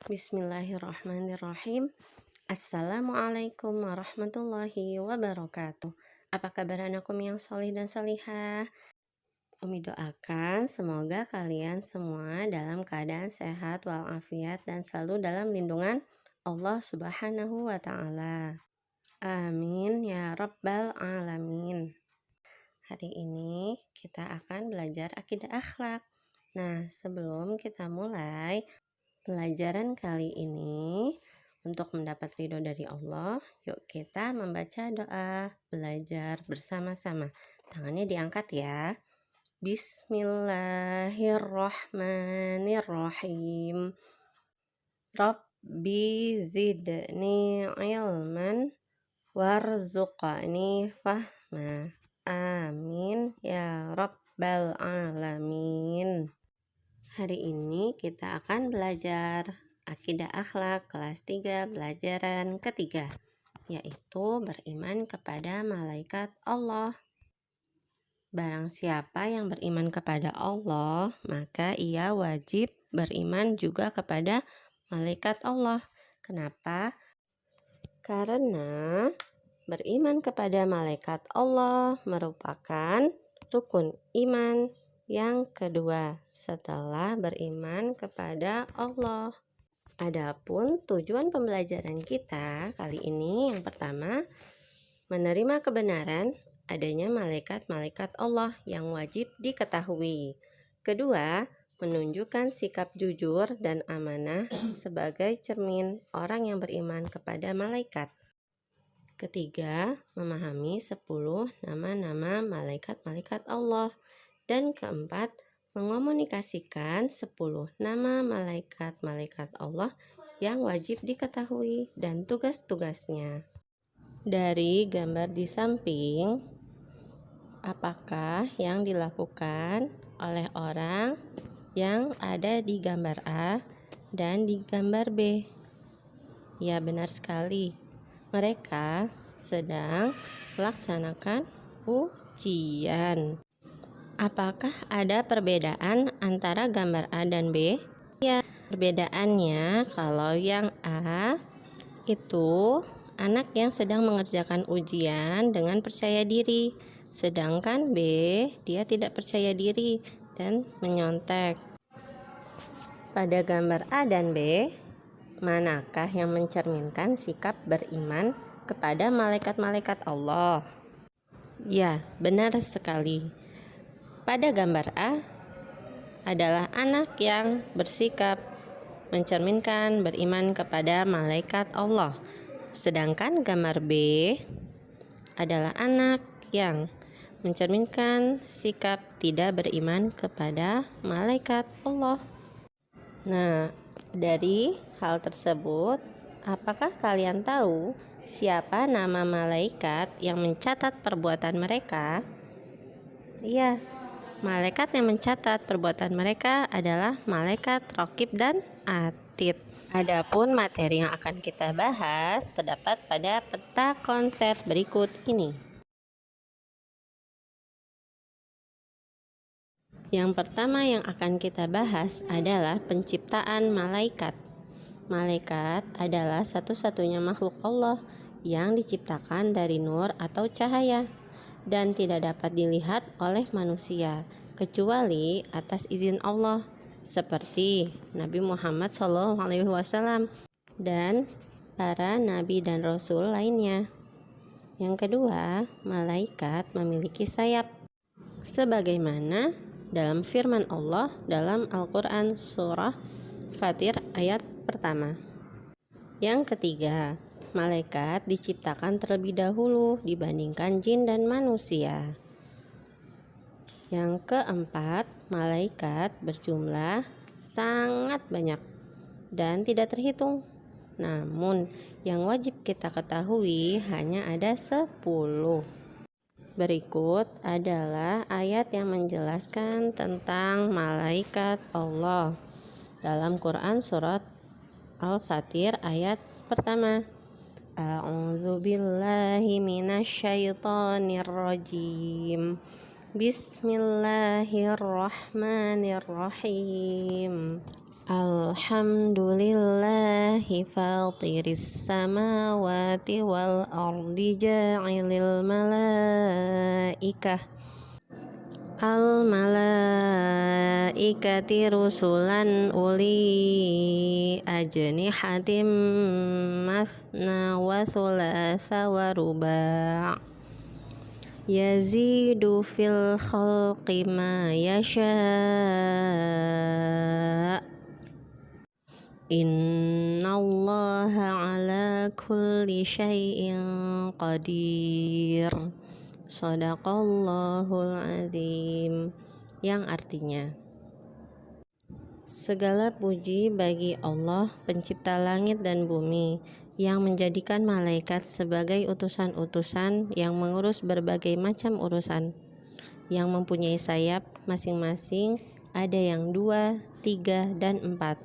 Bismillahirrahmanirrahim. Assalamualaikum warahmatullahi wabarakatuh. Apa kabar anakku yang solih dan solihah? Umi doakan semoga kalian semua dalam keadaan sehat walafiat dan selalu dalam lindungan Allah Subhanahu wa Ta'ala. Amin ya Rabbal Alamin. Hari ini kita akan belajar akidah akhlak. Nah, sebelum kita mulai pelajaran kali ini, untuk mendapat ridho dari Allah, yuk kita membaca doa belajar bersama-sama. Tangannya diangkat ya. Bismillahirrahmanirrahim. Rabbi zidni ilman warzuqni fahma. Amin ya Rabbal Alamin. Hari ini kita akan belajar akidah akhlak kelas 3 pelajaran ketiga, yaitu beriman kepada malaikat Allah. Barang siapa yang beriman kepada Allah, maka ia wajib beriman juga kepada malaikat Allah. Kenapa? Karena beriman kepada malaikat Allah merupakan rukun iman yang kedua setelah beriman kepada Allah. Adapun tujuan pembelajaran kita kali ini, yang pertama, menerima kebenaran adanya malaikat-malaikat Allah yang wajib diketahui. Kedua, menunjukkan sikap jujur dan amanah sebagai cermin orang yang beriman kepada malaikat. Ketiga, memahami 10 nama-nama malaikat-malaikat Allah. Dan keempat, mengomunikasikan 10 nama malaikat-malaikat Allah yang wajib diketahui dan tugas-tugasnya. Dari gambar di samping, apakah yang dilakukan oleh orang yang ada di gambar A dan di gambar B? Ya, benar sekali. Mereka sedang melaksanakan ujian. Apakah ada perbedaan antara gambar A dan B? Ya, perbedaannya kalau yang A itu anak yang sedang mengerjakan ujian dengan percaya diri, sedangkan B dia tidak percaya diri dan menyontek. Pada gambar A dan B, manakah yang mencerminkan sikap beriman kepada malaikat-malaikat Allah? Ya, benar sekali. Pada gambar A adalah anak yang bersikap mencerminkan beriman kepada malaikat Allah. Sedangkan gambar B adalah anak yang mencerminkan sikap tidak beriman kepada malaikat Allah. Nah, dari hal tersebut, apakah kalian tahu siapa nama malaikat yang mencatat perbuatan mereka? Iya, malaikat yang mencatat perbuatan mereka adalah malaikat Raqib dan Atid. Adapun materi yang akan kita bahas terdapat pada peta konsep berikut ini. Yang pertama yang akan kita bahas adalah penciptaan malaikat. Malaikat adalah satu-satunya makhluk Allah yang diciptakan dari nur atau cahaya dan tidak dapat dilihat oleh manusia kecuali atas izin Allah, seperti Nabi Muhammad SAW dan para nabi dan rasul lainnya. Yang kedua, malaikat memiliki sayap, sebagaimana dalam firman Allah dalam Al-Quran surah Fatir ayat pertama. Yang ketiga, malaikat diciptakan terlebih dahulu dibandingkan jin dan manusia. Yang keempat, malaikat berjumlah sangat banyak dan tidak terhitung. Namun, yang wajib kita ketahui hanya ada 10. Berikut adalah ayat yang menjelaskan tentang malaikat Allah dalam Quran surat Al-Fatir ayat pertama. A'udzu billahi minasyaitonir rajim. Bismillahirrahmanirrahim. Alhamdulillahi fatiris samawati wal ardi ja'ilil malaikah al-malaikati rusulan uli ajnihatim masna wa thulatha wa ruba' yazidu fil khalqi ma yasha' innallaha ala kulli syai'in qadir. Shadaqallahul azim. Yang artinya, segala puji bagi Allah, pencipta langit dan bumi, yang menjadikan malaikat sebagai utusan-utusan yang mengurus berbagai macam urusan, yang mempunyai sayap masing-masing, ada yang 2, 3, dan 4.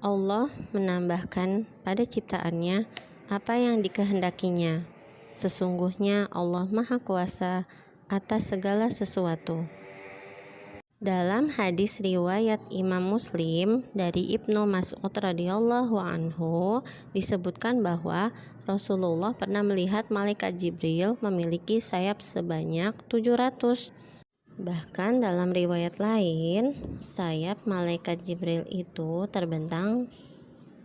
Allah menambahkan pada ciptaannya apa yang dikehendakinya. Sesungguhnya Allah Maha Kuasa atas segala sesuatu. Dalam hadis riwayat Imam Muslim dari Ibnu Mas'ud radhiyallahu anhu disebutkan bahwa Rasulullah pernah melihat malaikat Jibril memiliki sayap sebanyak 700. Bahkan dalam riwayat lain, sayap malaikat Jibril itu terbentang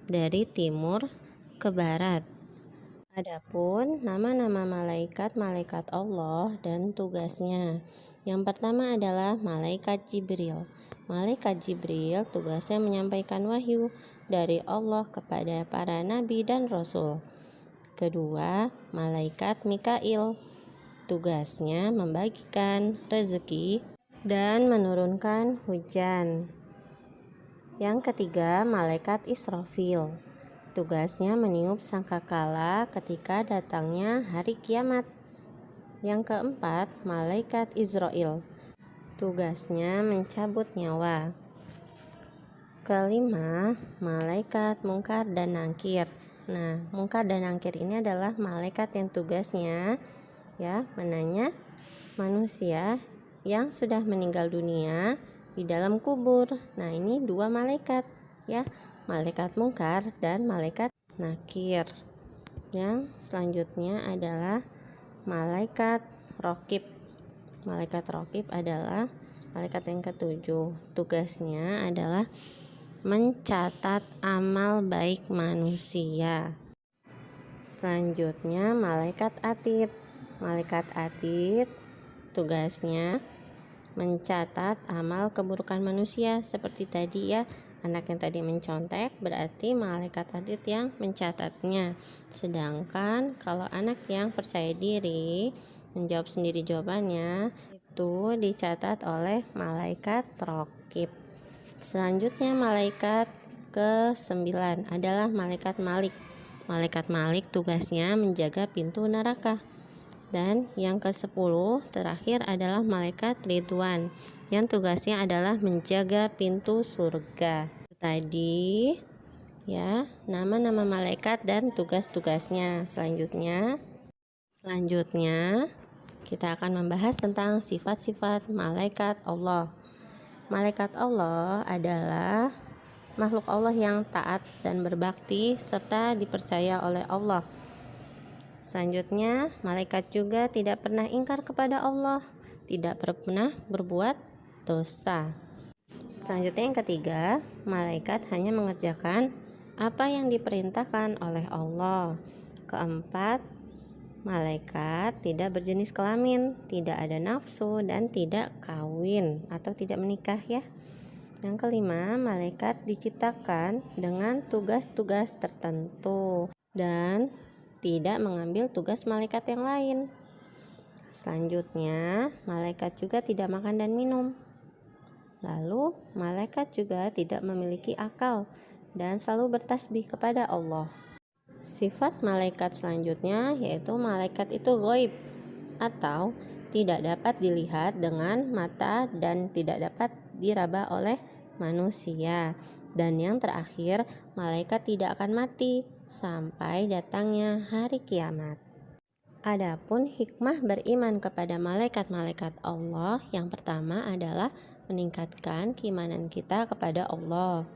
dari timur ke barat. Adapun nama-nama malaikat Allah dan tugasnya. Yang pertama adalah malaikat Jibril. Malaikat Jibril tugasnya menyampaikan wahyu dari Allah kepada para nabi dan rasul. Kedua, malaikat Mikail. Tugasnya membagikan rezeki dan menurunkan hujan. Yang ketiga, malaikat Israfil. Tugasnya meniup sangkakala ketika datangnya hari kiamat. Yang keempat, malaikat Izrail. Tugasnya mencabut nyawa. Kelima, malaikat Mungkar dan Nakir. Nah, Mungkar dan Nakir ini adalah malaikat yang tugasnya menanya manusia yang sudah meninggal dunia di dalam kubur. Nah, ini 2 malaikat malaikat Mungkar dan malaikat Nakir. Yang selanjutnya adalah malaikat Raqib. Malaikat Raqib adalah malaikat yang ketujuh. Tugasnya adalah mencatat amal baik manusia. Selanjutnya malaikat Atid. Malaikat Atid tugasnya mencatat amal keburukan manusia. Seperti tadi anak yang tadi mencontek, berarti malaikat Atid yang mencatatnya. Sedangkan kalau anak yang percaya diri menjawab sendiri jawabannya, itu dicatat oleh malaikat Raqib. Selanjutnya malaikat ke-9 adalah malaikat Malik. Malaikat Malik tugasnya menjaga pintu neraka. Dan yang ke-10 terakhir adalah malaikat Ridwan, yang tugasnya adalah menjaga pintu surga. Tadi nama-nama malaikat dan tugas-tugasnya. Selanjutnya kita akan membahas tentang sifat-sifat malaikat Allah. Malaikat Allah adalah makhluk Allah yang taat dan berbakti serta dipercaya oleh Allah. Selanjutnya, malaikat juga tidak pernah ingkar kepada Allah, tidak pernah berbuat dosa. Selanjutnya yang ketiga, malaikat hanya mengerjakan apa yang diperintahkan oleh Allah. Keempat, malaikat tidak berjenis kelamin, tidak ada nafsu, dan tidak kawin atau tidak menikah Yang kelima, malaikat diciptakan dengan tugas-tugas tertentu dan tidak mengambil tugas malaikat yang lain. Selanjutnya, malaikat juga tidak makan dan minum. Lalu, malaikat juga tidak memiliki akal dan selalu bertasbih kepada Allah. Sifat malaikat selanjutnya yaitu malaikat itu ghaib atau tidak dapat dilihat dengan mata dan tidak dapat diraba oleh manusia. Dan yang terakhir, malaikat tidak akan mati sampai datangnya hari kiamat. Adapun hikmah beriman kepada malaikat-malaikat Allah, yang pertama adalah meningkatkan keimanan kita kepada Allah.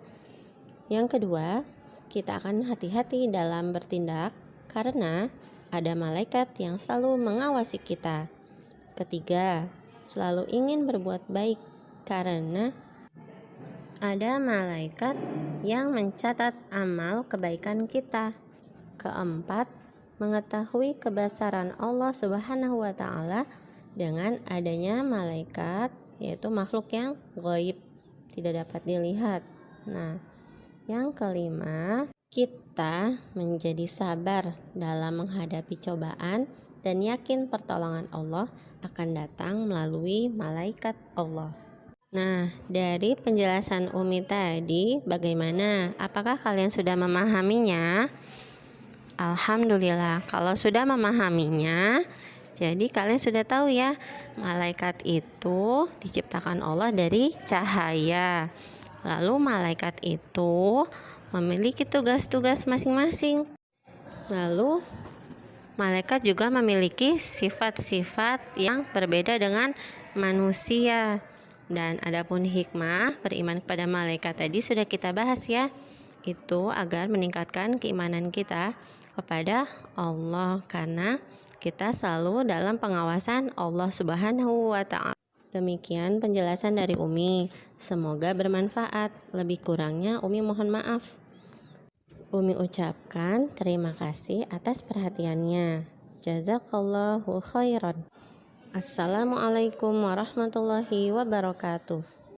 Yang kedua, kita akan hati-hati dalam bertindak karena ada malaikat yang selalu mengawasi kita. Ketiga, selalu ingin berbuat baik karena ada malaikat yang mencatat amal kebaikan kita. Keempat, mengetahui kebesaran Allah Subhanahu wa Ta'ala dengan adanya malaikat, yaitu makhluk yang gaib, tidak dapat dilihat. Nah, yang kelima, kita menjadi sabar dalam menghadapi cobaan dan yakin pertolongan Allah akan datang melalui malaikat Allah. Nah, dari penjelasan Umi tadi, bagaimana? Apakah kalian sudah memahaminya? Alhamdulillah, kalau sudah memahaminya, jadi kalian sudah tahu ya, malaikat itu diciptakan Allah dari cahaya. Lalu malaikat itu memiliki tugas-tugas masing-masing. Lalu malaikat juga memiliki sifat-sifat yang berbeda dengan manusia. Dan adapun hikmah beriman kepada malaikat tadi sudah kita bahas ya. Itu agar meningkatkan keimanan kita kepada Allah karena kita selalu dalam pengawasan Allah Subhanahu wa Ta'ala. Demikian penjelasan dari Umi. Semoga bermanfaat. Lebih kurangnya Umi mohon maaf. Umi ucapkan terima kasih atas perhatiannya. Jazakallahu khairan. Assalamualaikum warahmatullahi wabarakatuh.